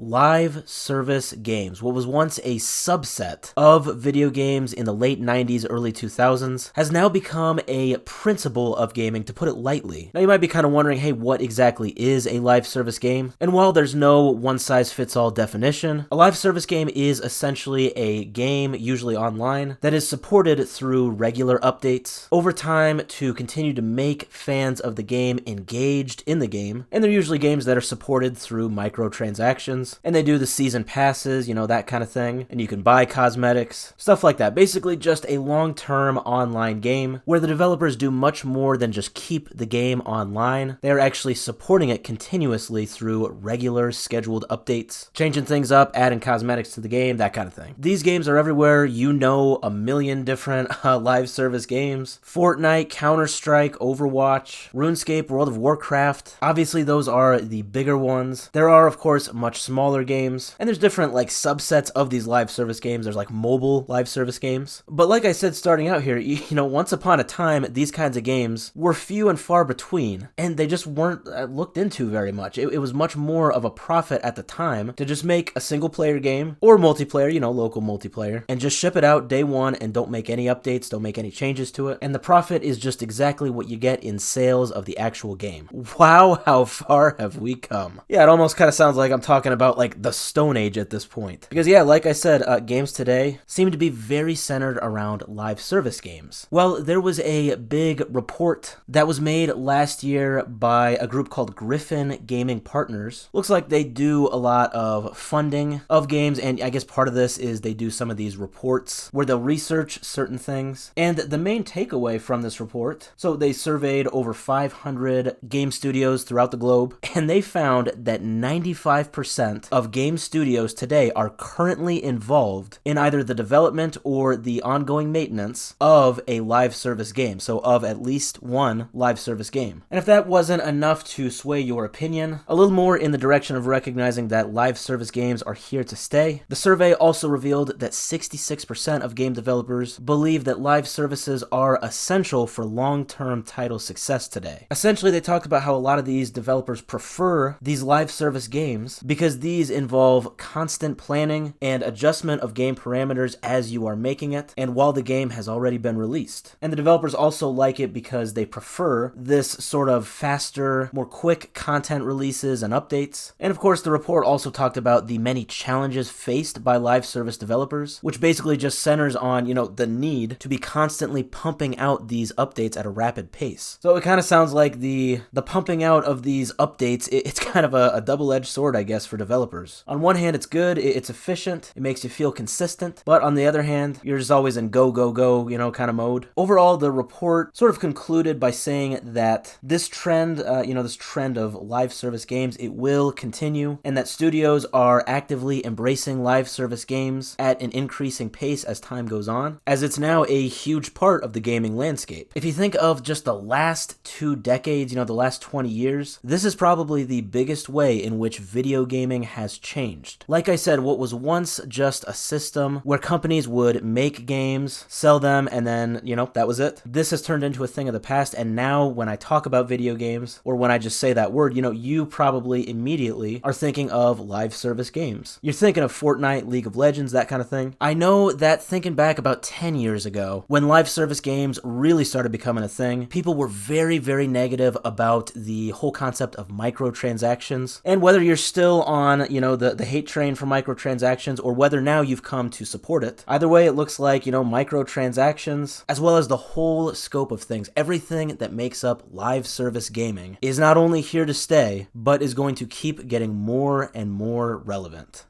Live service games, what was once a subset of video games in the late 90s, early 2000s, has now become a principle of gaming, to put it lightly. Now you might be kind of wondering, hey, what exactly is a live service game? And while there's no one-size-fits-all definition, a live service game is essentially a game, usually online, that is supported through regular updates over time to continue to make fans of the game engaged in the game. And they're usually games that are supported through microtransactions. And they do the season passes, that kind of thing. And you can buy cosmetics, stuff like that. Basically just a long-term online game where the developers do much more than just keep the game online. They are actually supporting it continuously through regular scheduled updates, changing things up, adding cosmetics to the game, that kind of thing. These games are everywhere. A million different live service games. Fortnite, Counter-Strike, Overwatch, RuneScape, World of Warcraft. Obviously, those are the bigger ones. There are, of course, much smaller games, and there's different subsets of these live service games. There's mobile live service games. But like I said starting out here, once upon a time, these kinds of games were few and far between, and they just weren't looked into very much. It was much more of a profit at the time to just make a single player game, or multiplayer, local multiplayer, and just ship it out day one and don't make any updates, don't make any changes to it, and the profit is just exactly what you get in sales of the actual game. Wow, how far have we come? Yeah, it almost kind of sounds like I'm talking about the Stone Age at this point. Because yeah, like I said, games today seem to be very centered around live service games. Well, there was a big report that was made last year by a group called Griffin Gaming Partners. Looks like they do a lot of funding of games, and I guess part of this is they do some of these reports where they'll research certain things. And the main takeaway from this report, so they surveyed over 500 game studios throughout the globe, and they found that 95% of game studios today are currently involved in either the development or the ongoing maintenance of a live service game, so of at least one live service game. And if that wasn't enough to sway your opinion, a little more in the direction of recognizing that live service games are here to stay, the survey also revealed that 66% of game developers believe that live services are essential for long-term title success today. Essentially, they talked about how a lot of these developers prefer these live service games because these involve constant planning and adjustment of game parameters as you are making it, and while the game has already been released. And the developers also like it because they prefer this sort of faster, more quick content releases and updates. And of course, the report also talked about the many challenges faced by live service developers, which basically just centers on, the need to be constantly pumping out these updates at a rapid pace. So it kind of sounds like the pumping out of these updates, it's kind of a double-edged sword, I guess, for developers. On one hand, it's good, it's efficient, it makes you feel consistent, but on the other hand, you're just always in go, go, go, kind of mode. Overall, the report sort of concluded by saying that this trend, this trend of live service games, it will continue, and that studios are actively embracing live service games at an increasing pace as time goes on, as it's now a huge part of the gaming landscape. If you think of just the last 2 decades, the last 20 years, this is probably the biggest way in which video gaming has changed. Like I said, what was once just a system where companies would make games, sell them, and then, that was it. This has turned into a thing of the past, and now when I talk about video games, or when I just say that word, you probably immediately are thinking of live service games. You're thinking of Fortnite, League of Legends, that kind of thing. I know that thinking back about 10 years ago, when live service games really started becoming a thing, people were very, very negative about the whole concept of microtransactions. And whether you're still on, the hate train for microtransactions, or whether now you've come to support it, either way, it looks like, microtransactions, as well as the whole scope of things, everything that makes up live service gaming, is not only here to stay, but is going to keep getting more and more relevant.